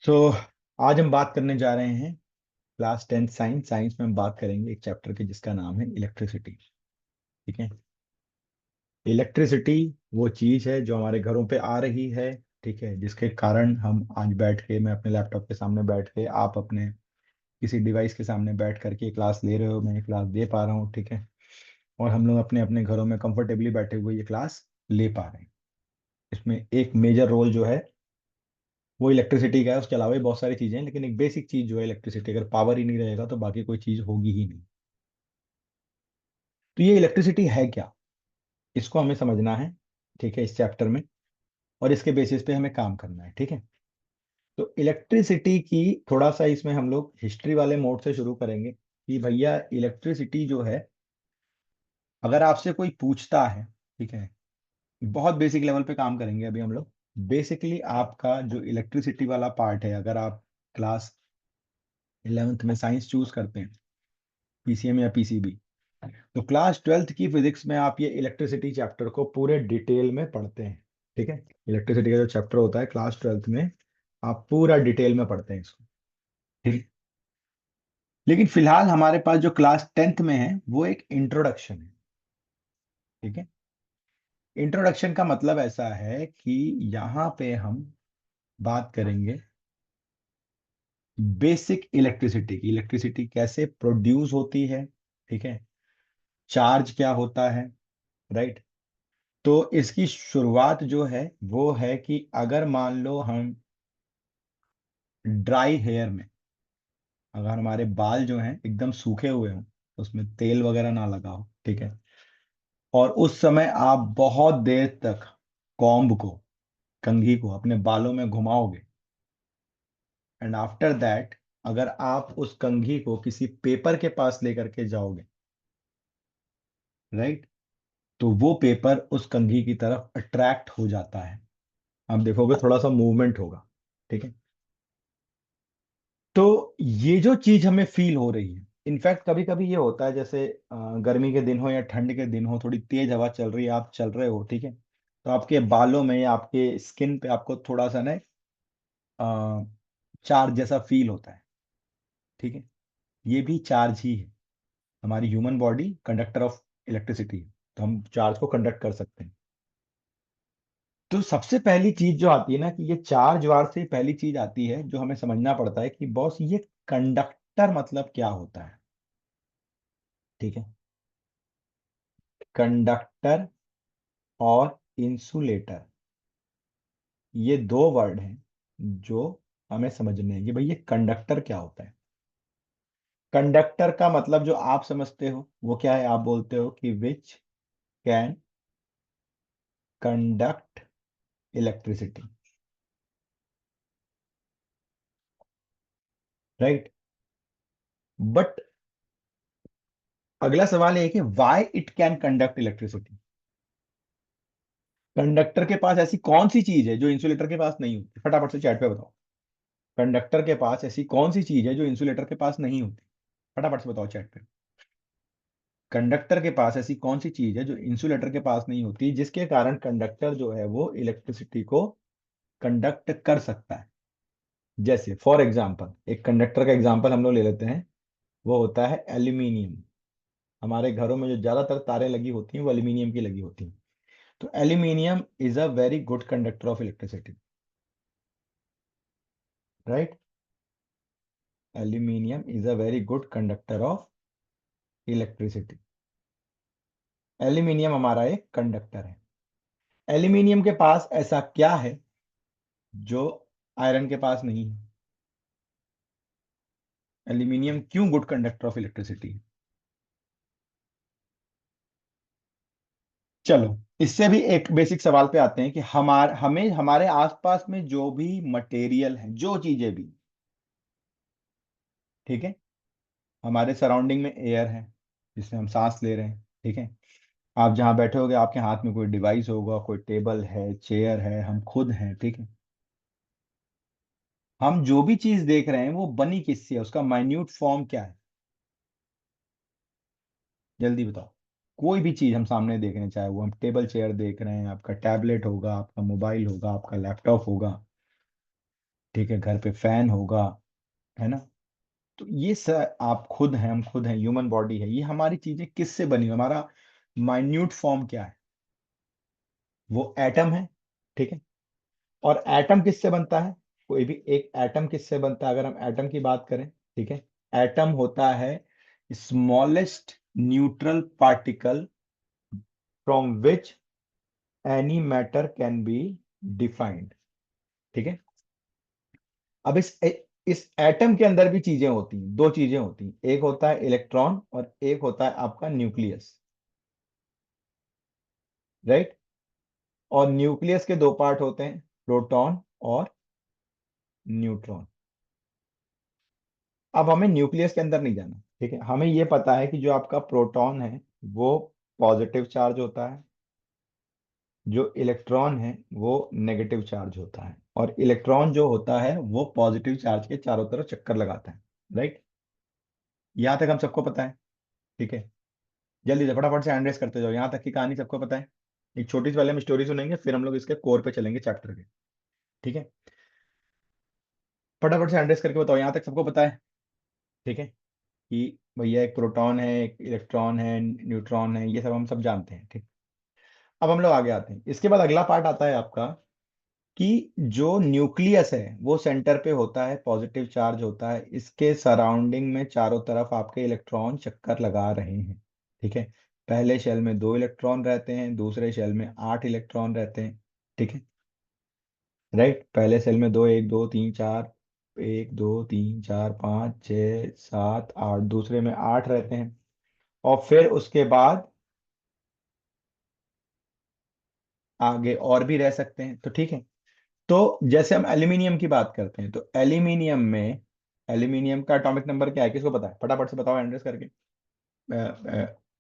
तो आज हम बात करने जा रहे हैं क्लास 10 साइंस साइंस में हम बात करेंगे एक चैप्टर के जिसका नाम है इलेक्ट्रिसिटी। ठीक है। इलेक्ट्रिसिटी वो चीज है जो हमारे घरों पे आ रही है। ठीक है, जिसके कारण हम आज बैठ के, मैं अपने लैपटॉप के सामने बैठ के, आप अपने किसी डिवाइस के सामने बैठ करके क्लास ले रहे हो, मैं क्लास दे पा रहा हूँ। ठीक है। और हम लोग अपने अपने घरों में कंफर्टेबली बैठे हुए ये क्लास ले पा रहे हैं। इसमें एक मेजर रोल जो है वो इलेक्ट्रिसिटी का है। उसके अलावा भी बहुत सारी चीजें हैं, लेकिन एक बेसिक चीज जो है इलेक्ट्रिसिटी, अगर पावर ही नहीं रहेगा तो बाकी कोई चीज होगी ही नहीं। तो ये इलेक्ट्रिसिटी है क्या, इसको हमें समझना है। ठीक है, इस चैप्टर में। और इसके बेसिस पे हमें काम करना है। ठीक है। तो इलेक्ट्रिसिटी की थोड़ा सा इसमें हम लोग हिस्ट्री वाले मोड से शुरू करेंगे कि भैया इलेक्ट्रिसिटी जो है, अगर आपसे कोई पूछता है, ठीक है, बहुत बेसिक लेवल पे काम करेंगे अभी हम लोग। बेसिकली आपका जो इलेक्ट्रिसिटी वाला पार्ट है, अगर आप क्लास 11th में साइंस चूज करते हैं, पीसीएम या पीसीबी, तो क्लास 12th की फिजिक्स में आप ये इलेक्ट्रिसिटी चैप्टर को पूरे डिटेल में पढ़ते हैं। ठीक है। इलेक्ट्रिसिटी का जो चैप्टर होता है क्लास 12th में, आप पूरा डिटेल में पढ़ते हैं इसको। ठीक। लेकिन फिलहाल हमारे पास जो क्लास 10th में है वो एक इंट्रोडक्शन है। ठीक है। इंट्रोडक्शन का मतलब ऐसा है कि यहाँ पे हम बात करेंगे बेसिक इलेक्ट्रिसिटी की, इलेक्ट्रिसिटी कैसे प्रोड्यूस होती है। ठीक है। चार्ज क्या होता है, राइट। तो इसकी शुरुआत जो है वो है कि अगर मान लो हम ड्राई हेयर में, अगर हमारे बाल जो हैं एकदम सूखे हुए हों, उसमें तेल वगैरह ना लगा हो, ठीक है, और उस समय आप बहुत देर तक कॉम्ब को, कंघी को अपने बालों में घुमाओगे, एंड आफ्टर दैट अगर आप उस कंघी को किसी पेपर के पास लेकर के जाओगे, राइट, तो वो पेपर उस कंघी की तरफ अट्रैक्ट हो जाता है। आप देखोगे थोड़ा सा मूवमेंट होगा। ठीक है। तो ये जो चीज हमें फील हो रही है, इनफैक्ट कभी कभी ये होता है, जैसे गर्मी के दिन हो या ठंड के दिन हो, थोड़ी तेज हवा चल रही है, आप चल रहे हो, ठीक है, तो आपके बालों में या आपके स्किन पे आपको थोड़ा सा ना चार्ज जैसा फील होता है। ठीक है। ये भी चार्ज ही है। हमारी human body conductor of electricity है, तो हम चार्ज को कंडक्ट कर सकते हैं। तो सबसे पहली चीज जो आती है ना, कि ये चार्ज वार से पहली चीज आती है जो हमें समझना पड़ता है कि बॉस ये कंडक्टर मतलब क्या होता है। ठीक है। कंडक्टर और इंसुलेटर, ये दो वर्ड हैं जो हमें समझने हैं कि भाई ये कंडक्टर क्या होता है। कंडक्टर का मतलब जो आप समझते हो वो क्या है, आप बोलते हो कि which can conduct electricity, right. But अगला सवाल ये है कि why it can conduct electricity. Conductor के पास ऐसी कौन सी चीज है जो इंसुलेटर के पास नहीं होती, फटाफट से चैट पे बताओ। कंडक्टर के पास ऐसी कौन सी चीज है जो इंसुलेटर के पास नहीं होती, फटाफट से बताओ चैट पे। कंडक्टर के पास ऐसी कौन सी चीज है जो इंसुलेटर के पास नहीं होती, जिसके कारण कंडक्टर जो है वो इलेक्ट्रिसिटी को कंडक्ट कर सकता है। जैसे फॉर एग्जांपल, एक कंडक्टर का एग्जांपल हम लोग ले लेते हैं, वो होता है एल्यूमिनियम। हमारे घरों में जो ज्यादातर तारें लगी होती हैं वो एल्यूमिनियम की लगी होती हैं। तो aluminium is a very good conductor of electricity, right. Aluminium is a very good conductor of electricity. Aluminium हमारा एक कंडक्टर है। एल्यूमिनियम के पास ऐसा क्या है जो आयरन के पास नहीं है। एल्यूमिनियम क्यों गुड कंडक्टर ऑफ इलेक्ट्रिसिटी है। चलो, इससे भी एक बेसिक सवाल पे आते हैं कि हमें हमारे आसपास में जो भी मटेरियल है, जो चीजें भी, ठीक है, हमारे सराउंडिंग में एयर है जिससे हम सांस ले रहे हैं, ठीक है, आप जहां बैठे होगे आपके हाथ में कोई डिवाइस होगा, कोई टेबल है, चेयर है, हम खुद हैं, ठीक है। हम जो भी चीज देख रहे हैं वो बनी किससे है, उसका माइन्यूट फॉर्म क्या है, जल्दी बताओ। कोई भी चीज हम सामने देख रहे हैं, चाहे वो हम टेबल चेयर देख रहे हैं, आपका टैबलेट होगा, आपका मोबाइल होगा, आपका लैपटॉप होगा, ठीक है, घर पे फैन होगा, है ना। तो ये सब आप खुद हैं, हम खुद हैं, ह्यूमन बॉडी है, ये हमारी चीजें किससे बनी हुई, हमारा माइन्यूट फॉर्म क्या है, वो एटम है। ठीक है। और एटम किससे बनता है, कोई भी एक एटम किससे बनता है, अगर हम एटम की बात करें, ठीक है, एटम होता है smallest neutral particle from which any matter can be defined. ठीक है। अब इस एटम के अंदर भी चीजें होती हैं, दो चीजें होती हैं, एक होता है इलेक्ट्रॉन और एक होता है आपका न्यूक्लियस, राइट। और न्यूक्लियस के दो पार्ट होते हैं, प्रोटॉन और न्यूट्रॉन। अब हमें न्यूक्लियस के अंदर नहीं जाना, ठीक है, हमें ये पता है कि जो आपका प्रोटॉन है वो पॉजिटिव चार्ज होता है, जो इलेक्ट्रॉन है वो नेगेटिव चार्ज होता है, और इलेक्ट्रॉन जो होता है वो पॉजिटिव चार्ज के चारों तरफ चक्कर लगाता है, राइट। यहां तक हम सबको पता है। ठीक है। जल्दी से फटाफट से हैंड रेस करते जाओ, यहाँ तक की कहानी सबको पता है। एक छोटी सी पहले हम स्टोरी सुनेंगे, फिर हम लोग इसके कोर पे चलेंगे चैप्टर के। ठीक है। फटाफट से हैंड रेस करके बताओ, यहाँ तक सबको पता है। ठीक है, कि भैया एक प्रोटॉन है, एक इलेक्ट्रॉन है, न्यूट्रॉन है, ये सब हम सब जानते हैं। ठीक। अब हम लोग आगे आते हैं, इसके बाद अगला पार्ट आता है आपका कि जो न्यूक्लियस है वो सेंटर पे होता है, पॉजिटिव चार्ज होता है, इसके सराउंडिंग में चारों तरफ आपके इलेक्ट्रॉन चक्कर लगा रहे हैं। ठीक है। पहले शेल में 2 इलेक्ट्रॉन रहते हैं, दूसरे शेल में 8 इलेक्ट्रॉन रहते हैं। ठीक है, राइट। पहले सेल में दो, एक दो तीन चार, एक दो तीन चार पाँच छः सात आठ, दूसरे में 8 रहते हैं। और फिर उसके बाद आगे और भी रह सकते हैं, तो ठीक है। तो जैसे हम एल्यूमिनियम की बात करते हैं, तो एल्यूमिनियम में, एल्यूमिनियम का एटॉमिक नंबर क्या है, किसको पता है, फटाफट से बताओ एंड्रेस करके।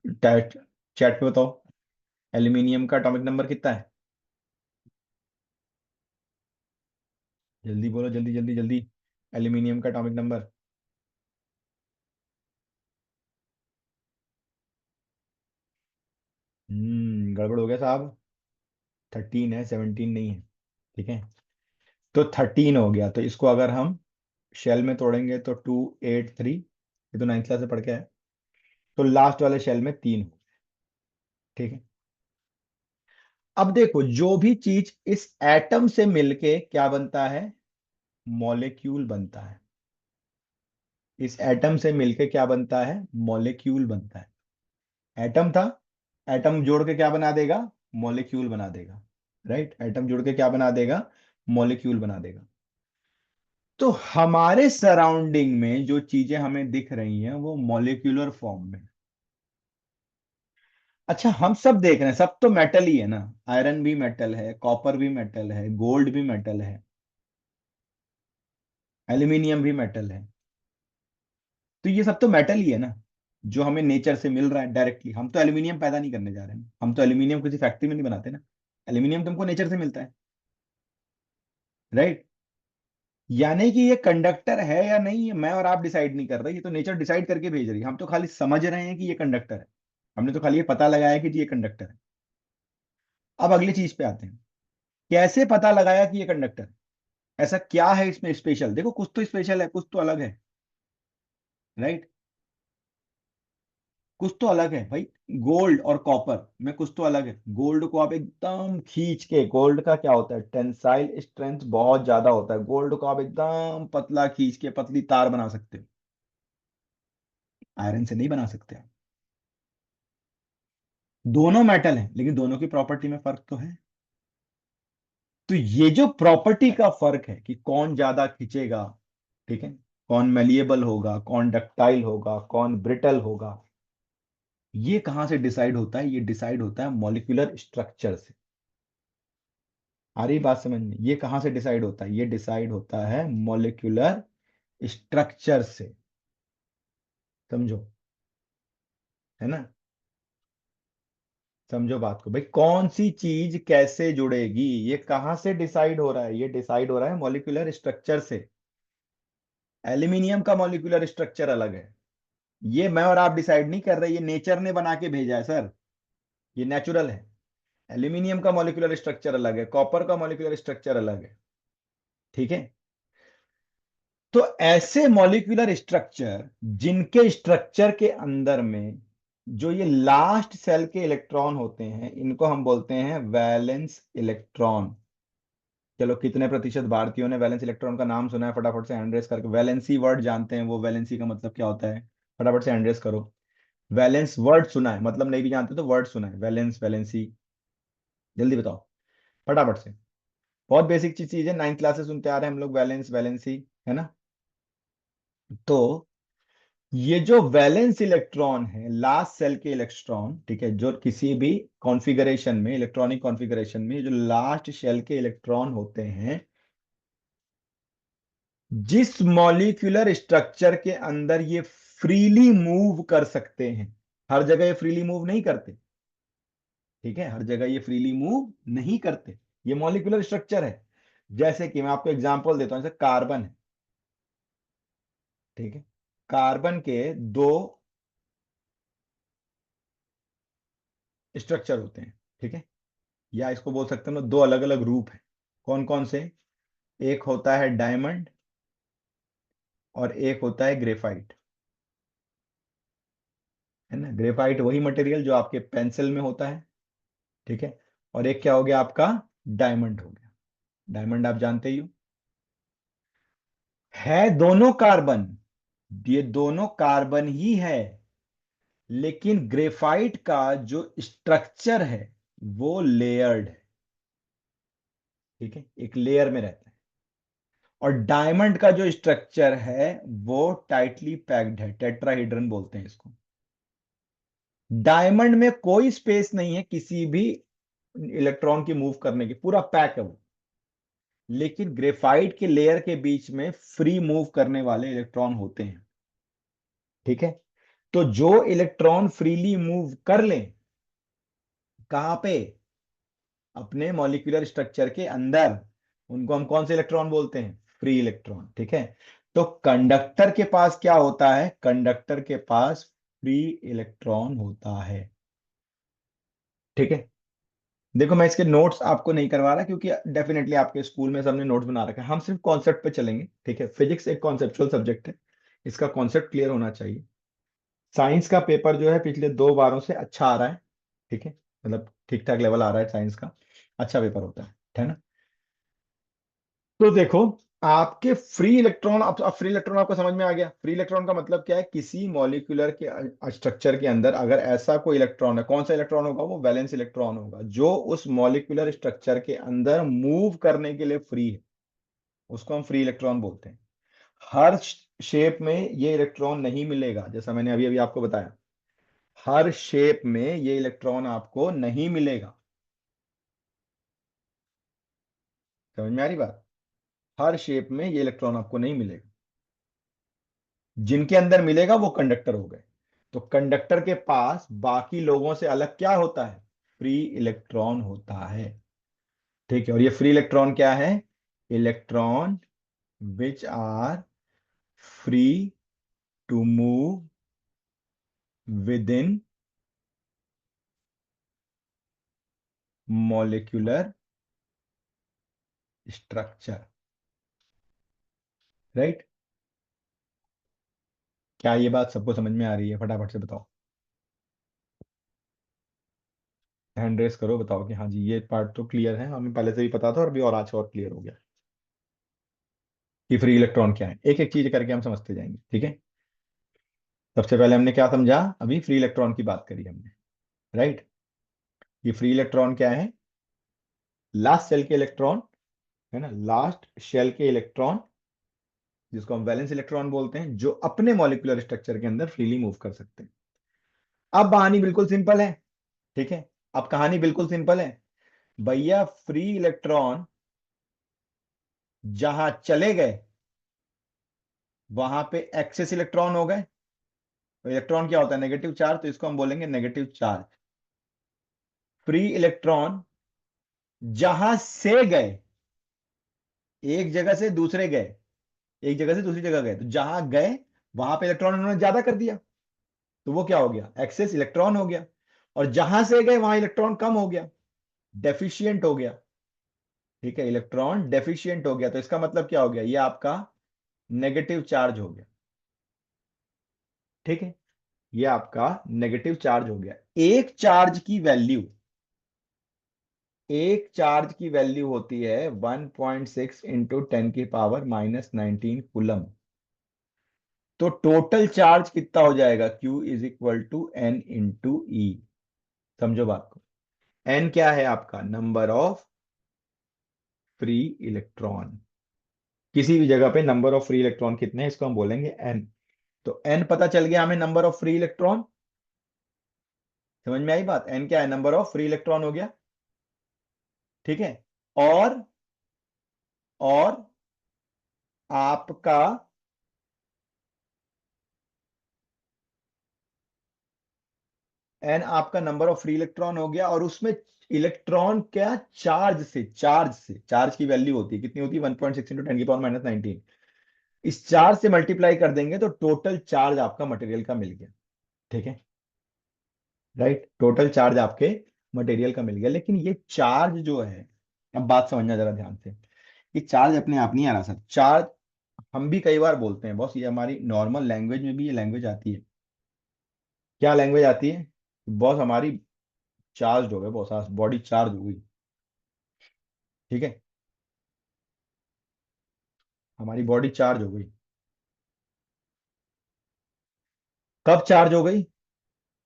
चैट चैट पे बताओ, एल्यूमिनियम का एटॉमिक नंबर कितना है, जल्दी बोलो, जल्दी जल्दी जल्दी। एल्यूमिनियम का एटॉमिक नंबर। गड़बड़ हो गया साहब, 13 है, 17 नहीं है। ठीक है। तो 13 हो गया, तो इसको अगर हम शेल में तोड़ेंगे तो 2 8 3, ये तो 9th क्लास से पढ़ के आए। तो लास्ट वाले शेल में 3 हो। ठीक है। अब देखो, जो भी चीज इस एटम से मिलके क्या बनता है, मॉलिक्यूल बनता है। इस एटम से मिलके क्या बनता है, मॉलिक्यूल बनता है। एटम था, एटम जोड़ के क्या बना देगा, मॉलिक्यूल बना देगा, राइट। एटम जोड़ के क्या बना देगा, मॉलिक्यूल बना देगा। तो हमारे सराउंडिंग में जो चीजें हमें दिख रही हैं वो मॉलिक्यूलर फॉर्म में। अच्छा, हम सब देख रहे हैं, सब तो मेटल ही है ना, आयरन भी मेटल है, कॉपर भी मेटल है, गोल्ड भी मेटल है, एल्यूमिनियम भी मेटल है। तो ये सब तो मेटल ही है ना, जो हमें नेचर से मिल रहा है डायरेक्टली। हम तो एल्यूमिनियम पैदा नहीं करने जा रहे हैं, हम तो एल्यूमिनियम किसी फैक्ट्री में नहीं बनाते ना, एल्यूमिनियम तुमको नेचर से मिलता है, राइट। यानी कि ये कंडक्टर है या नहीं, ये मैं और आप डिसाइड नहीं कर रहे, ये तो नेचर डिसाइड करके भेज रही है, हम तो खाली समझ रहे हैं कि ये कंडक्टर है। हमने तो खाली ये पता लगाया कि जी ये कंडक्टर है। अब अगली चीज पे आते हैं, कैसे पता लगाया कि ये कंडक्टर है, ऐसा क्या है इसमें स्पेशल, देखो कुछ तो स्पेशल है, कुछ तो अलग है, राइट। कुछ तो अलग है भाई, गोल्ड और कॉपर में कुछ तो अलग है। गोल्ड को आप एकदम खींच के, गोल्ड का क्या होता है, टेंसाइल स्ट्रेंथ बहुत ज्यादा होता है, गोल्ड को आप एकदम पतला खींच के पतली तार बना सकते हो, आयरन से नहीं बना सकते आप। दोनों मेटल हैं लेकिन दोनों की प्रॉपर्टी में फर्क तो है। तो ये जो प्रॉपर्टी का फर्क है कि कौन ज्यादा खींचेगा, ठीक है, कौन मेलिएबल होगा, कौन डक्टाइल होगा, कौन ब्रिटल होगा, ये कहां से डिसाइड होता है, ये डिसाइड होता है मॉलिक्यूलर स्ट्रक्चर से। आ रही बात समझ में, ये कहां से डिसाइड होता है, ये डिसाइड होता है मॉलिक्यूलर स्ट्रक्चर से। समझो, है ना। समझो बात को भाई, कौन सी चीज कैसे जुड़ेगी, ये कहां से डिसाइड हो रहा है, ये डिसाइड हो रहा है मॉलिक्यूलर स्ट्रक्चर से। एल्यूमिनियम का मॉलिक्यूलर स्ट्रक्चर अलग है, ये मैं और आप डिसाइड नहीं कर रहे, ये नेचर ने बना के भेजा है सर, ये नेचुरल है। एल्यूमिनियम का मॉलिक्यूलर स्ट्रक्चर अलग है, कॉपर का मॉलिक्यूलर स्ट्रक्चर अलग है। ठीक है। तो ऐसे मॉलिक्यूलर स्ट्रक्चर जिनके स्ट्रक्चर के अंदर में जो ये लास्ट सेल के इलेक्ट्रॉन होते हैं, इनको हम बोलते हैं वैलेंस इलेक्ट्रॉन। चलो, कितने प्रतिशत भारतीयों ने वैलेंस इलेक्ट्रॉन का नाम सुना है? फटाफट से हैंड रेस करके। वैलेंसी वर्ड जानते हैं वो? वैलेंसी का मतलब क्या होता है? फटाफट से हैंड रेस करो। वैलेंस वर्ड सुना है, मतलब नहीं भी जानते तो वर्ड सुना है, वैलेंस, वैलेंसी। जल्दी बताओ फटाफट से। बहुत बेसिक चीज है, 9th क्लास से सुनते आ रहे हैं हम लोग, वैलेंस, वैलेंसी, है ना? तो ये जो वैलेंस इलेक्ट्रॉन है, लास्ट सेल के इलेक्ट्रॉन, ठीक है, जो किसी भी कॉन्फ़िगरेशन में, इलेक्ट्रॉनिक कॉन्फ़िगरेशन में जो लास्ट शेल के इलेक्ट्रॉन होते हैं, जिस मॉलिक्यूलर स्ट्रक्चर के अंदर ये फ्रीली मूव कर सकते हैं। हर जगह ये फ्रीली मूव नहीं करते, ठीक है, हर जगह ये फ्रीली मूव नहीं करते। ये मॉलिक्यूलर स्ट्रक्चर है। जैसे कि मैं आपको एग्जांपल देता हूं, जैसे कार्बन है, ठीक है। कार्बन के दो स्ट्रक्चर होते हैं, ठीक है, या इसको बोल सकते हैं दो अलग अलग रूप हैं। कौन कौन से? एक होता है डायमंड और एक होता है ग्रेफाइट, है ना? ग्रेफाइट वही मटेरियल जो आपके पेंसिल में होता है, ठीक है। और एक क्या हो गया आपका? डायमंड हो गया। डायमंड आप जानते ही हो। है दोनों कार्बन, ये दोनों कार्बन ही है, लेकिन ग्रेफाइट का जो स्ट्रक्चर है वो लेयर्ड है, ठीक है, एक लेयर में रहता है। और डायमंड का जो स्ट्रक्चर है वो टाइटली पैक्ड है, टेट्राहेड्रन बोलते हैं इसको। डायमंड में कोई स्पेस नहीं है किसी भी इलेक्ट्रॉन की मूव करने की, पूरा पैक है वो। लेकिन ग्रेफाइट के लेयर के बीच में फ्री मूव करने वाले इलेक्ट्रॉन होते हैं, ठीक है। तो जो इलेक्ट्रॉन फ्रीली मूव कर लें, कहां पे? अपने मॉलिक्यूलर स्ट्रक्चर के अंदर, उनको हम कौन से इलेक्ट्रॉन बोलते हैं? फ्री इलेक्ट्रॉन, ठीक है। तो कंडक्टर के पास क्या होता है? कंडक्टर के पास फ्री इलेक्ट्रॉन होता है, ठीक है। देखो, मैं इसके नोट्स आपको नहीं करवा रहा क्योंकि डेफिनेटली आपके स्कूल में सबने नोट्स बना रखे हैं। हम सिर्फ कॉन्सेप्ट पे चलेंगे, ठीक है। फिजिक्स एक कॉन्सेप्चुअल सब्जेक्ट है, इसका कॉन्सेप्ट क्लियर होना चाहिए। साइंस का पेपर जो है पिछले 2 बारों से अच्छा आ रहा है, ठीक है, मतलब ठीक ठाक लेवल आ रहा है साइंस का, अच्छा पेपर होता है ना? तो देखो, आपके फ्री इलेक्ट्रॉन, अब फ्री इलेक्ट्रॉन आपको समझ में आ गया। फ्री इलेक्ट्रॉन का मतलब क्या है? किसी मॉलिक्यूलर के स्ट्रक्चर के अंदर अगर ऐसा कोई इलेक्ट्रॉन है, कौन सा इलेक्ट्रॉन होगा? वो वैलेंस इलेक्ट्रॉन होगा, जो उस मॉलिक्यूलर स्ट्रक्चर के अंदर मूव करने के लिए फ्री है, उसको हम फ्री इलेक्ट्रॉन बोलते हैं। हर शेप में ये इलेक्ट्रॉन नहीं मिलेगा, जैसा मैंने अभी अभी आपको बताया। हर शेप में ये इलेक्ट्रॉन आपको नहीं मिलेगा। समझ में आ रही बात? हर शेप में ये इलेक्ट्रॉन आपको नहीं मिलेगा। जिनके अंदर मिलेगा वो कंडक्टर हो गए। तो कंडक्टर के पास बाकी लोगों से अलग क्या होता है? फ्री इलेक्ट्रॉन होता है, ठीक है। और ये फ्री इलेक्ट्रॉन क्या है? Electron which are free to move within molecular structure, right? क्या ये बात सबको समझ में आ रही है? फटाफट से बताओ, हैंड रेस करो, बताओ कि हाँ जी, ये पार्ट तो क्लियर है, हमें पहले से भी पता था और अभी और आज और क्लियर हो गया कि फ्री इलेक्ट्रॉन क्या है। एक एक चीज करके हम समझते जाएंगे, ठीक है। सबसे पहले हमने क्या समझा? अभी फ्री इलेक्ट्रॉन की बात करी हमने, राइट? ये फ्री इलेक्ट्रॉन क्या है? लास्ट शेल के इलेक्ट्रॉन, है ना, लास्ट शेल के इलेक्ट्रॉन, जिसको हम वैलेंस इलेक्ट्रॉन बोलते हैं, जो अपने मॉलिक्यूलर स्ट्रक्चर के अंदर फ्रीली मूव कर सकते हैं। अब कहानी बिल्कुल सिंपल है, ठीक है। अब कहानी बिल्कुल सिंपल है भैया। फ्री इलेक्ट्रॉन जहां चले गए वहां पे एक्सेस इलेक्ट्रॉन हो गए। इलेक्ट्रॉन क्या होता है? नेगेटिव चार्ज, तो इसको हम बोलेंगे नेगेटिव चार्ज। फ्री इलेक्ट्रॉन जहां से गए, एक जगह से दूसरे गए, एक जगह से दूसरी जगह गए, तो जहां गए वहां पे इलेक्ट्रॉन उन्होंने ज्यादा कर दिया, तो वो क्या हो गया? एक्सेस इलेक्ट्रॉन हो गया। और जहां से गए वहां इलेक्ट्रॉन कम हो गया, डेफिशिएंट हो गया, ठीक है, इलेक्ट्रॉन डेफिशिएंट हो गया। तो इसका मतलब क्या हो गया? ये आपका नेगेटिव चार्ज हो गया। ठीक है, ये आपका नेगेटिव चार्ज हो गया। एक चार्ज की वैल्यू, एक चार्ज की वैल्यू होती है 1.6 इंटू 10⁻⁻19 कूलम। तो टोटल चार्ज कितना हो जाएगा, Q is equal to N into E. समझो बात को। एन क्या है आपका, नंबर ऑफ फ्री इलेक्ट्रॉन। किसी भी जगह पे नंबर ऑफ फ्री इलेक्ट्रॉन कितने हैं, इसको हम बोलेंगे एन। तो एन पता चल गया हमें, नंबर ऑफ फ्री इलेक्ट्रॉन। समझ में आई बात, एन क्या है, नंबर ऑफ फ्री इलेक्ट्रॉन हो गया। ठीक है, और और आपका एन आपका नंबर ऑफ फ्री इलेक्ट्रॉन हो गया, और उसमें इलेक्ट्रॉन क्या, चार्ज की वैल्यू होती है कितनी, होती है 1.6 इंटू 10⁻⁻19। इस चार्ज से मल्टीप्लाई कर देंगे तो टोटल चार्ज आपका मटेरियल का मिल गया। ठीक है, राइट, टोटल चार्ज आपके मटेरियल का मिल गया। लेकिन ये चार्ज जो है, अब बात समझना जरा ध्यान से, ये चार्ज अपने आप नहीं आ रहा सर। चार्ज हम भी कई बार बोलते हैं बॉस, ये हमारी नॉर्मल लैंग्वेज में भी ये लैंग्वेज आती है। क्या लैंग्वेज आती है बॉस, हमारी चार्ज हो गए बॉस, बॉडी चार्ज हो गई। ठीक है, हमारी बॉडी चार्ज हो गई। कब चार्ज हो गई,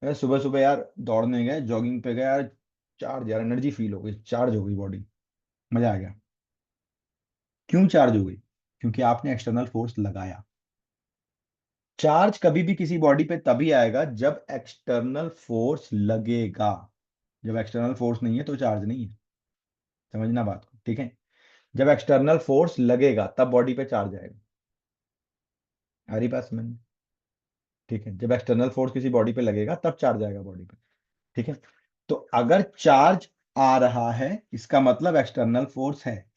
अरे सुबह सुबह यार दौड़ने गए, जॉगिंग पे गए यार, चार्ज यार, एनर्जी फील हो गई, चार्ज हो गई बॉडी, मजा आ गया। क्यों चार्ज हो गई, क्योंकि आपने एक्सटर्नल फोर्स लगाया। चार्ज कभी भी किसी बॉडी पे तभी आएगा जब एक्सटर्नल फोर्स लगेगा। जब एक्सटर्नल फोर्स नहीं है तो चार्ज नहीं है। समझना बात को, ठीक है। जब एक्सटर्नल फोर्स लगेगा तब बॉडी पे चार्ज आएगा। आ रही बात समझ में? ठीक है, जब एक्सटर्नल फोर्स किसी बॉडी पे लगेगा तब चार्ज आएगा बॉडी पे। ठीक है, तो अगर चार्ज आ रहा है इसका मतलब एक्सटर्नल फोर्स है।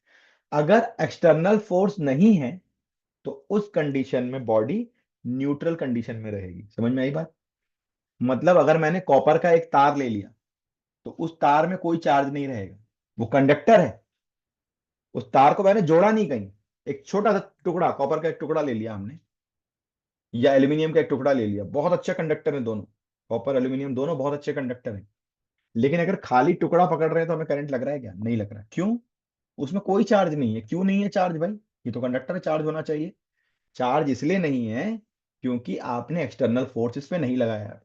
अगर एक्सटर्नल फोर्स नहीं है तो उस कंडीशन में बॉडी न्यूट्रल कंडीशन में रहेगी। समझ में आई बात? मतलब अगर मैंने कॉपर का एक तार ले लिया तो उस तार में कोई चार्ज नहीं रहेगा, वो कंडक्टर है। उस तार को मैंने जोड़ा नहीं कहीं, एक छोटा सा टुकड़ा, कॉपर का एक टुकड़ा ले लिया हमने, या एल्यूमिनियम का एक टुकड़ा ले लिया, बहुत अच्छे कंडक्टर है दोनों। कॉपर एल्यूमिनियम दोनों बहुत अच्छे कंडक्टर हैं। लेकिन अगर खाली टुकड़ा पकड़ रहे हैं तो हमें करंट लग रहा है क्या, नहीं लग रहा। क्यों? उसमें कोई चार्ज नहीं है। क्यों नहीं है चार्ज भाई, ये तो कंडक्टर है, चार्ज होना चाहिए। चार्ज इसलिए नहीं है क्योंकि आपने एक्सटर्नल फोर्स इस पे नहीं लगाया है।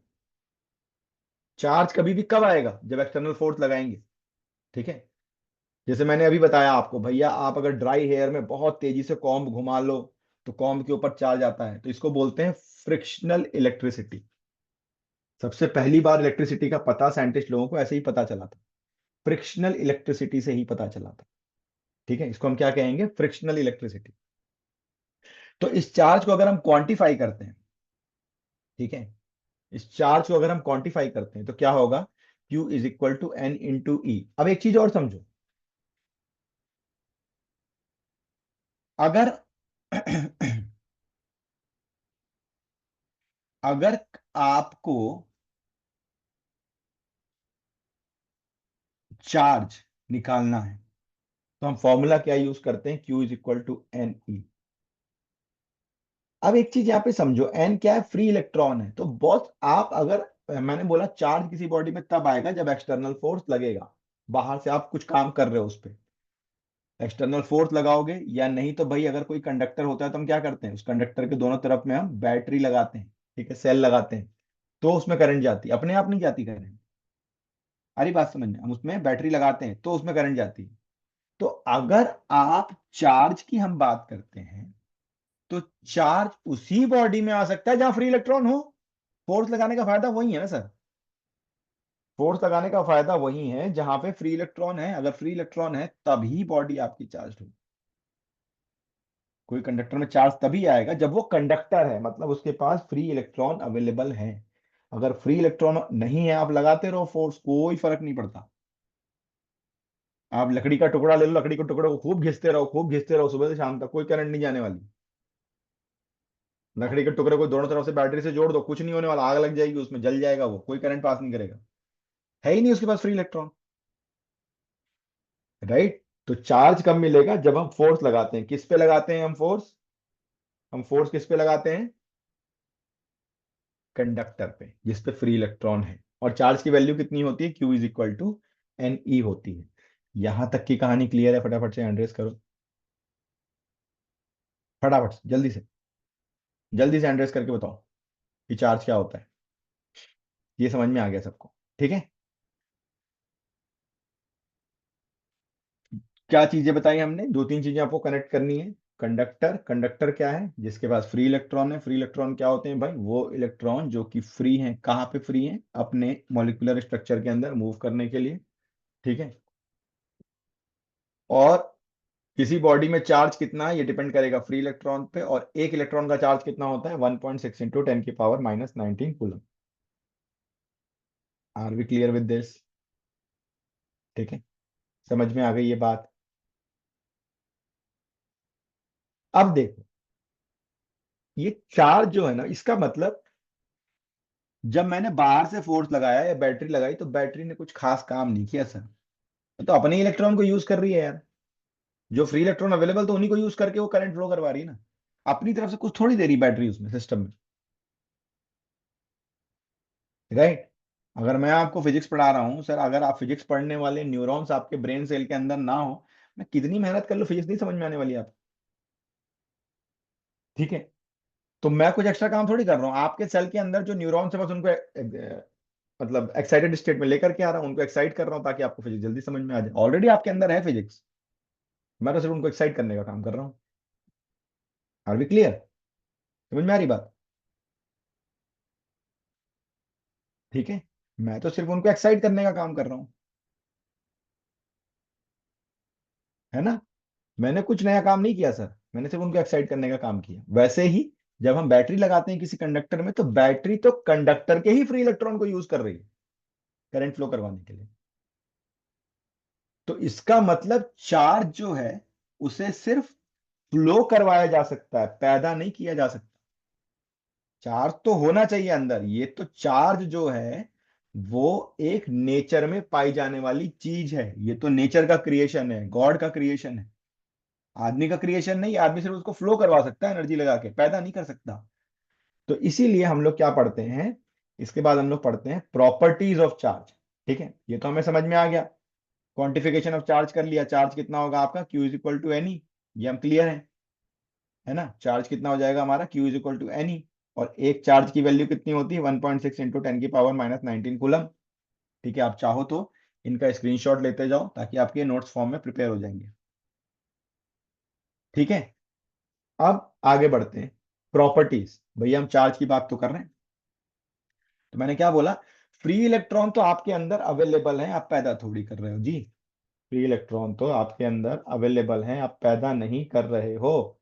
चार्ज कभी भी कब आएगा, जब एक्सटर्नल फोर्स लगाएंगे। ठीक है, जैसे मैंने अभी बताया आपको, भैया आप अगर ड्राई हेयर में बहुत तेजी से कॉम्ब घुमा लो तो कॉम्ब के ऊपर चार्ज आता है, तो इसको बोलते हैं फ्रिक्शनल इलेक्ट्रिसिटी। सबसे पहली बार इलेक्ट्रिसिटी का पता साइंटिस्ट लोगों को ऐसे ही पता चला था, फ्रिक्शनल इलेक्ट्रिसिटी से ही पता चला था। ठीक है, इसको हम क्या कहेंगे, फ्रिक्शनल इलेक्ट्रिसिटी। तो इस चार्ज को अगर हम क्वांटिफाई करते हैं, ठीक है, इस चार्ज को अगर हम क्वांटिफाई करते हैं तो क्या होगा, Q is equal to N into E. अब एक चीज और समझो, अगर अगर आपको चार्ज निकालना है तो हम फॉर्मूला क्या यूज करते हैं, Q is equal to N E. अब एक चीज यहाँ पे समझो, एन क्या है, फ्री इलेक्ट्रॉन है। तो बॉस आप अगर, मैंने बोला चार्ज किसी बॉडी में तब आएगा जब एक्सटर्नल फोर्स लगेगा, बाहर से आप कुछ काम कर रहे हो उस पर एक्सटर्नल फोर्स लगाओगे, या नहीं तो भाई अगर कोई कंडक्टर होता है तो हम क्या करते हैं, उस कंडक्टर के दोनों तरफ में हम बैटरी लगाते हैं। ठीक है, सेल लगाते हैं, तो उसमें करंट जाती है, अपने आप नहीं जाती करंट। अरे बात समझना, हम उसमें बैटरी लगाते हैं तो उसमें करंट जाती है। तो अगर आप चार्ज की हम बात करते हैं तो चार्ज उसी बॉडी में आ सकता है जहां फ्री इलेक्ट्रॉन हो। फोर्स लगाने का फायदा वही है ना सर, फोर्स लगाने का फायदा वही है जहां पे फ्री इलेक्ट्रॉन है। अगर फ्री इलेक्ट्रॉन है तभी बॉडी आपकी चार्ज होगी। कोई कंडक्टर में चार्ज तभी आएगा जब वो कंडक्टर है, मतलब उसके पास फ्री इलेक्ट्रॉन अवेलेबल है। अगर फ्री इलेक्ट्रॉन नहीं है, आप लगाते रहो फोर्स, कोई फर्क नहीं पड़ता। आप लकड़ी का टुकड़ा ले लो, लकड़ी के टुकड़े को खूब घिसते रहो, खूब घिसते रहो, सुबह से शाम तक कोई करंट नहीं जाने वाली। लकड़ी के टुकड़े को दोनों तरफ से बैटरी से जोड़ दो, कुछ नहीं होने वाला, आग लग जाएगी उसमें, जल जाएगा वो, कोई करंट पास नहीं करेगा। है ही नहीं उसके पास फ्री इलेक्ट्रॉन। राइट, तो चार्ज कब मिलेगा, जब हम फोर्स लगाते हैं। किस पे लगाते हैं हम फोर्स, हम फोर्स किस पे लगाते हैं? कंडक्टर पे, जिस पे फ्री इलेक्ट्रॉन है। और चार्ज की वैल्यू कितनी होती है? Q is equal to N E होती है। यहां तक की कहानी क्लियर है? फटाफट से एड्रेस करो, फटाफट से, जल्दी से एड्रेस करके बताओ कि चार्ज क्या होता है। ये समझ में आ गया सबको? ठीक है। क्या चीजें बताई हमने? दो तीन चीजें आपको कनेक्ट करनी है। कंडक्टर क्या है? जिसके पास फ्री इलेक्ट्रॉन है। फ्री इलेक्ट्रॉन क्या होते हैं भाई? वो इलेक्ट्रॉन जो कि फ्री हैं। कहाँ पे फ्री हैं? अपने मॉलिक्यूलर स्ट्रक्चर के अंदर मूव करने के लिए। ठीक है। और किसी बॉडी में चार्ज कितना है ये डिपेंड करेगा फ्री इलेक्ट्रॉन पे। और एक इलेक्ट्रॉन का चार्ज कितना होता है? 1.6 into 10⁻⁻19 coulomb. Are we clear with this? ठीक है, समझ में आ गई ये बात? अब देखो, ये चार्ज जो है ना, इसका मतलब जब मैंने बाहर से फोर्स लगाया या बैटरी लगाई तो बैटरी ने कुछ खास काम नहीं किया सर। तो अपने इलेक्ट्रॉन को यूज कर रही है यार। जो फ्री इलेक्ट्रॉन अवेलेबल तो उन्हीं को यूज करके वो करंट फ्लो करवा रही है ना। अपनी तरफ से कुछ थोड़ी दे रही बैटरी उसमें, सिस्टम में। राइट। अगर मैं आपको फिजिक्स पढ़ा रहा हूँ सर, अगर आप फिजिक्स पढ़ने वाले न्यूरॉन्स आपके ब्रेन सेल के अंदर ना हो, मैं कितनी मेहनत कर लूँ, फिजिक्स नहीं समझ में आने वाली आप। ठीक है। तो मैं कुछ एक्स्ट्रा काम थोड़ी कर रहा हूँ। आपके सेल के अंदर जो न्यूरॉन्स है, बस उनको मतलब एक्साइटेड स्टेट में लेकर के आ रहा हूँ, उनको एक्साइट कर रहा हूँ ताकि आपको फिजिक्स जल्दी समझ में आ जाए। ऑलरेडी आपके अंदर है फिजिक्स, मैं तो सिर्फ उनको एक्साइट करने का काम कर रहा हूँ। Are we clear? समझ में आ रही बात? ठीक है। मैं तो सिर्फ उनको एक्साइट करने का काम कर रहा हूँ, है ना। मैंने कुछ नया काम नहीं किया सर, मैंने सिर्फ उनको एक्साइट करने का काम किया। वैसे ही जब हम बैटरी लगाते हैं किसी कंडक्टर में, तो बैटरी तो कंडक्टर के ही फ्री इलेक्ट्रॉन को यूज कर रही है करंट फ्लो करवाने के लिए। तो इसका मतलब चार्ज जो है उसे सिर्फ फ्लो करवाया जा सकता है, पैदा नहीं किया जा सकता। चार्ज तो होना चाहिए अंदर। ये तो चार्ज जो है वो एक नेचर में पाई जाने वाली चीज है। ये तो नेचर का क्रिएशन है, गॉड का क्रिएशन है। आदमी का क्रिएशन नहीं। आदमी सिर्फ उसको फ्लो करवा सकता है, एनर्जी लगा के, पैदा नहीं कर सकता। तो इसीलिए हम लोग क्या पढ़ते हैं? इसके बाद हम लोग पढ़ते हैं प्रॉपर्टीज ऑफ चार्ज। ठीक है, ये तो हमें समझ में आ गया। क्वांटिफिकेशन ऑफ चार्ज कर लिया। चार्ज कितना होगा आपका? Q is equal to N E. ये हम क्लियर है ना। चार्ज कितना हो जाएगा हमारा? Q is equal to N E. और एक चार्ज की वैल्यू कितनी होती है? 1.6 इंटू 10⁻⁻19 कूलम। ठीक है, आप चाहो तो इनका स्क्रीनशॉट लेते जाओ ताकि आपके नोट्स फॉर्म में प्रिपेयर हो जाएंगे। ठीक है। अब आगे बढ़ते हैं। प्रॉपर्टीज, भैया हम चार्ज की बात तो कर रहे हैं। तो मैंने क्या बोला? फ्री इलेक्ट्रॉन तो आपके अंदर अवेलेबल है, आप पैदा थोड़ी कर रहे हो जी। फ्री इलेक्ट्रॉन तो आपके अंदर अवेलेबल है, आप पैदा नहीं कर रहे हो।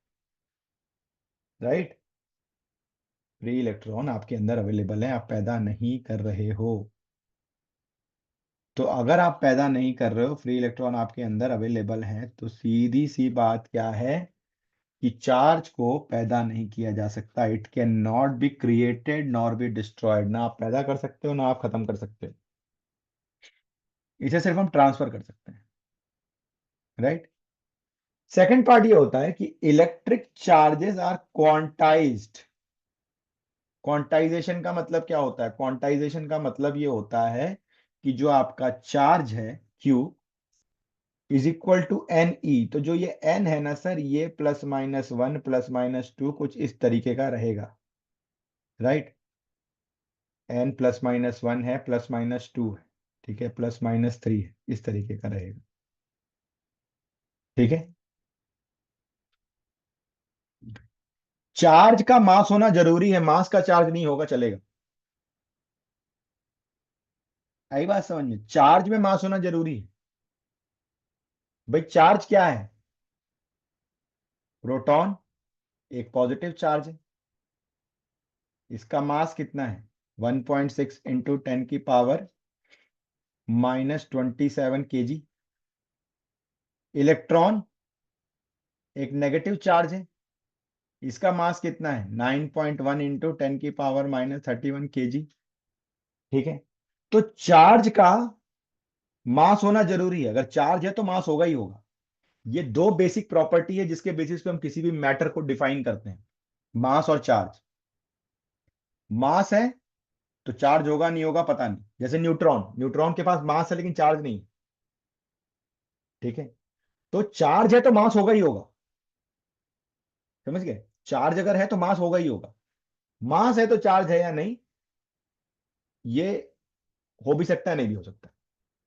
राइट। फ्री इलेक्ट्रॉन आपके अंदर अवेलेबल है, आप पैदा नहीं कर रहे हो। तो अगर आप पैदा नहीं कर रहे हो, फ्री इलेक्ट्रॉन आपके अंदर अवेलेबल है, तो सीधी सी बात क्या है कि चार्ज को पैदा नहीं किया जा सकता। It can not be created nor be destroyed. ना आप पैदा कर सकते हो ना आप खत्म कर सकते हो। इसे सिर्फ हम ट्रांसफर कर सकते हैं। राइट। सेकेंड पार्ट ये होता है कि electric charges are quantised. Quantisation का मतलब क्या होता है? क्वांटाइजेशन का मतलब ये होता है कि जो आपका चार्ज है Q is equal to N E. तो जो ये n है ना सर, ये +-1 +-2 कुछ इस तरीके का रहेगा। राइट। n +-1 है, +-2 है, ठीक है, +-3 है, इस तरीके का रहेगा। ठीक है। चार्ज का मास होना जरूरी है, मास का चार्ज नहीं होगा चलेगा। आई बात समझ में? चार्ज में मास होना जरूरी है। भाई चार्ज क्या है? प्रोटॉन एक पॉजिटिव चार्ज है। इसका मास कितना है? 1.6 इंटू 10⁻⁻27 kg। इलेक्ट्रॉन एक नेगेटिव चार्ज है। इसका मास कितना है? 9.1 इंटू 10⁻⁻31 kg। ठीक है। तो चार्ज का मास होना जरूरी है। अगर चार्ज है तो मास होगा ही होगा। ये दो बेसिक प्रॉपर्टी है जिसके बेसिस पे हम किसी भी मैटर को डिफाइन करते हैं। मास और चार्ज। मास है तो चार्ज होगा नहीं होगा पता नहीं, जैसे न्यूट्रॉन, न्यूट्रॉन के पास मास है लेकिन चार्ज नहीं है, ठीक है। तो चार्ज है तो मास होगा ही होगा, समझ गए। चार्ज अगर है तो मास होगा ही होगा। मास है तो चार्ज है या नहीं, ये हो भी सकता है नहीं भी हो सकता,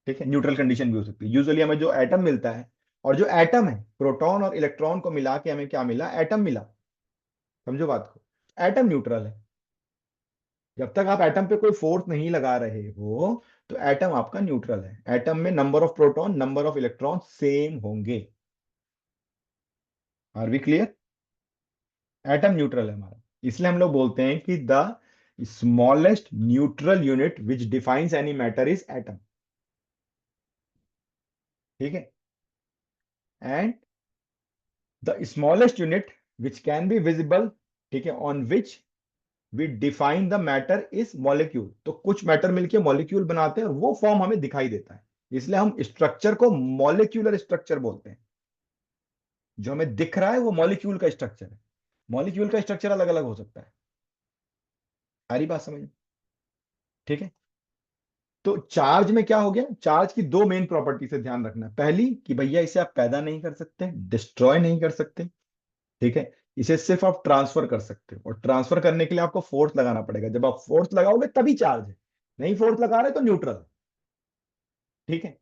ठीक है। न्यूट्रल कंडीशन भी हो सकती है। यूजुअली हमें जो एटम मिलता है, और जो एटम है प्रोटॉन और इलेक्ट्रॉन को मिला के हमें क्या मिला, एटम मिला। समझो बात को, एटम न्यूट्रल है। जब तक आप एटम पे कोई फोर्स नहीं लगा रहे हो तो एटम आपका न्यूट्रल है। एटम में number of proton number of electron same होंगे। Are we clear? Atom neutral है हमारा, इसलिए हम लोग बोलते हैं कि the smallest neutral unit which defines any matter is atom, ठीक है। And the smallest unit which can be visible, ठीक है, on which we define the matter is molecule. तो कुछ मैटर मिलके मॉलिक्यूल बनाते हैं और वो फॉर्म हमें दिखाई देता है, इसलिए हम स्ट्रक्चर को मॉलिक्यूलर स्ट्रक्चर बोलते हैं। जो हमें दिख रहा है वो मॉलिक्यूल का स्ट्रक्चर है। मॉलिक्यूल का स्ट्रक्चर अलग अलग हो सकता है। सारी बात समझ, ठीक है। तो चार्ज में क्या हो गया, चार्ज की दो मेन प्रॉपर्टी से ध्यान रखना है। पहली कि भैया इसे आप पैदा नहीं कर सकते, डिस्ट्रॉय नहीं कर सकते, ठीक है। इसे सिर्फ आप ट्रांसफर कर सकते हो, और ट्रांसफर करने के लिए आपको फोर्स लगाना पड़ेगा। जब आप फोर्स लगाओगे तभी चार्ज है, नहीं फोर्स लगा रहे तो न्यूट्रल है, ठीक है।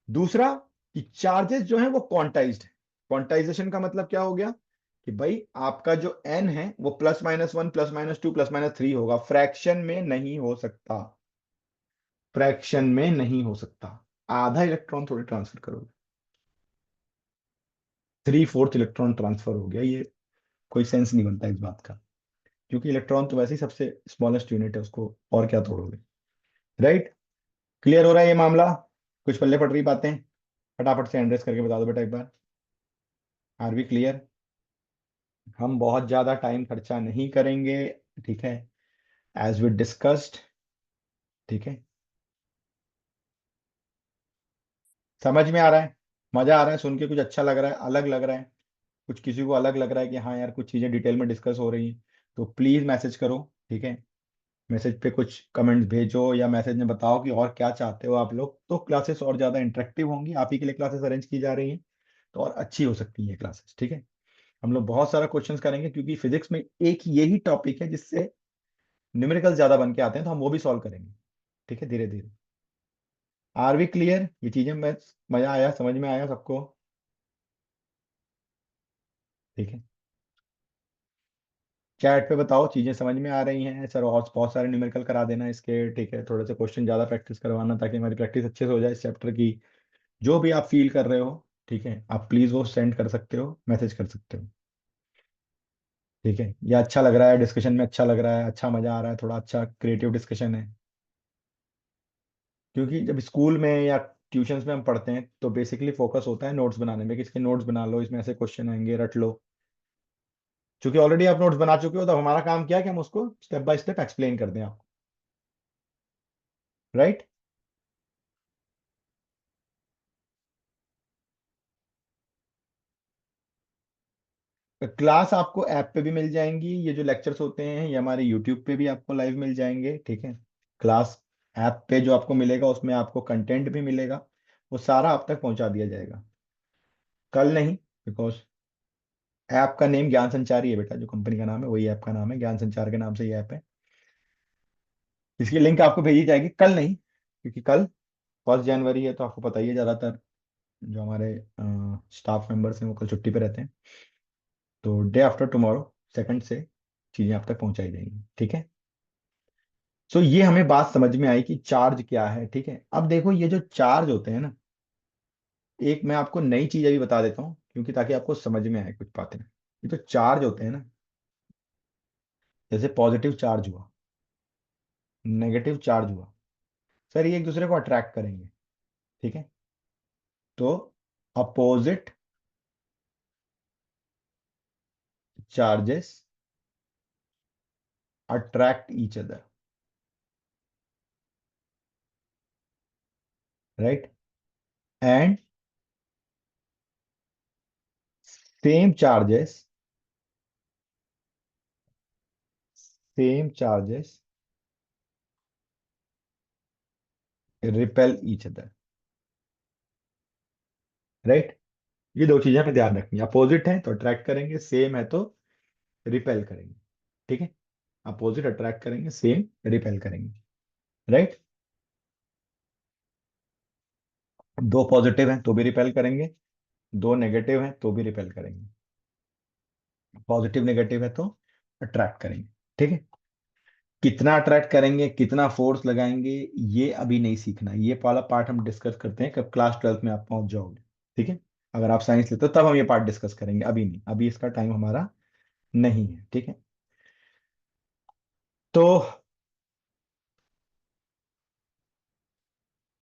दूसरा कि चार्जेस जो है वो क्वांटाइज्ड है। क्वांटाइजेशन का मतलब क्या हो गया कि भाई आपका जो एन है वो +-1 +-2 +-3 होगा, फ्रैक्शन में नहीं हो सकता। फ्रैक्शन में नहीं हो सकता। आधा इलेक्ट्रॉन थोड़ी ट्रांसफर करोगे, 3/4 इलेक्ट्रॉन ट्रांसफर हो गया, ये कोई सेंस नहीं बनता इस बात का। क्योंकि इलेक्ट्रॉन तो वैसे ही सबसे स्मॉलेस्ट यूनिट है, उसको और क्या तोड़ोगे, राइट। क्लियर हो रहा है ये मामला? कुछ पल्ले पड़ रही बातें? फटाफट से एंड्रेस करके बता दो बेटा एक बार। Are we clear? हम बहुत ज्यादा टाइम खर्चा नहीं करेंगे, ठीक है, एज वी डिस्कस्ड, ठीक है। समझ में आ रहा है? मजा आ रहा है सुन के? कुछ अच्छा लग रहा है, अलग लग रहा है? कुछ किसी को अलग लग रहा है कि हाँ यार कुछ चीजें डिटेल में डिस्कस हो रही हैं, तो प्लीज मैसेज करो, ठीक है। मैसेज पे कुछ कमेंट्स भेजो या मैसेज में बताओ कि और क्या चाहते हो आप लोग, तो क्लासेस और ज्यादा इंटरेक्टिव होंगी। आप ही के लिए क्लासेस अरेंज की जा रही हैं, तो और अच्छी हो सकती है क्लासेस, ठीक है। हम लोग बहुत सारा क्वेश्चंस करेंगे, क्योंकि फिजिक्स में एक यही टॉपिक है जिससे न्यूमेरिकल ज्यादा बन के आते हैं, तो हम वो भी सॉल्व करेंगे, ठीक है, धीरे धीरे। Are we clear? ये चीजें मैं, मजा आया, समझ में आया सबको? ठीक है, चैट पे बताओ चीजें समझ में आ रही हैं सर, और बहुत सारे न्यूमेरिकल करा देना इसके, ठीक है। थोड़े से क्वेश्चन ज्यादा प्रैक्टिस करवाना, ताकि हमारी प्रैक्टिस अच्छे से हो जाए इस चैप्टर की। जो भी आप फील कर रहे हो, ठीक है, आप प्लीज वो सेंड कर सकते हो, मैसेज कर सकते हो, ठीक है। या अच्छा लग रहा है डिस्कशन में, अच्छा लग रहा है, अच्छा मजा आ रहा है, थोड़ा अच्छा क्रिएटिव डिस्कशन है। क्योंकि जब स्कूल में या ट्यूशंस में हम पढ़ते हैं तो बेसिकली फोकस होता है नोट्स बनाने में, किसके नोट्स बना लो, इसमें ऐसे क्वेश्चन आएंगे रट लो। क्योंकि ऑलरेडी आप नोट्स बना चुके हो, तो हमारा काम क्या है कि हम उसको स्टेप बाय स्टेप एक्सप्लेन कर दें आपको, राइट। क्लास आपको ऐप पे भी मिल जाएंगी, ये जो लेक्चर्स होते हैं ये हमारे यूट्यूब पे भी आपको लाइव मिल जाएंगे, ठीक है। क्लास ऐप पे जो आपको मिलेगा उसमें आपको कंटेंट भी मिलेगा, वो सारा आप तक पहुंचा दिया जाएगा। कल नहीं, बिकॉज ऐप का नेम ज्ञान संचार ही है बेटा, जो कंपनी का नाम है वही ऐप का नाम है, ज्ञान संचार के नाम से ये ऐप है। इसकी लिंक आपको भेजी जाएगी, कल नहीं, क्योंकि कल 1 जनवरी है, तो आपको पता ही है ज्यादातर जो हमारे स्टाफ मेंबर्स हैं वो कल छुट्टी पे रहते हैं। तो डे आफ्टर टुमारो, सेकंड से चीजें आप तक पहुंचाई जाएंगी, ठीक है। सो ये हमें बात समझ में आई कि चार्ज क्या है, ठीक है। अब देखो ये जो चार्ज होते हैं ना, एक मैं आपको नई चीज अभी बता देता हूँ, क्योंकि ताकि आपको समझ में आए कुछ बातें। ये जो चार्ज होते हैं ना, जैसे पॉजिटिव चार्ज हुआ, नेगेटिव चार्ज हुआ, सर ये एक दूसरे को अट्रैक्ट करेंगे, ठीक है। तो opposite charges attract each other, right. And same charges same charges repel each other, right. ये दो चीजें हमें ध्यान रखनी है, अपोजिट है तो अट्रैक्ट करेंगे, सेम है तो रिपेल करेंगे, ठीक है। अपोजिट अट्रैक्ट करेंगे, सेम रिपेल करेंगे, राइट। दो पॉजिटिव हैं तो भी रिपेल करेंगे, दो नेगेटिव हैं तो भी रिपेल करेंगे, पॉजिटिव नेगेटिव है तो अट्रैक्ट करेंगे, ठीक है। कितना अट्रैक्ट करेंगे, कितना फोर्स लगाएंगे, ये अभी नहीं सीखना, ये वाला पार्ट हम डिस्कस करते हैं कब क्लास 12th में आप पहुंच जाओगे, ठीक है। अगर आप साइंस लेते हो तब हम ये पार्ट डिस्कस करेंगे, अभी नहीं, अभी इसका टाइम हमारा नहीं है, ठीक है। तो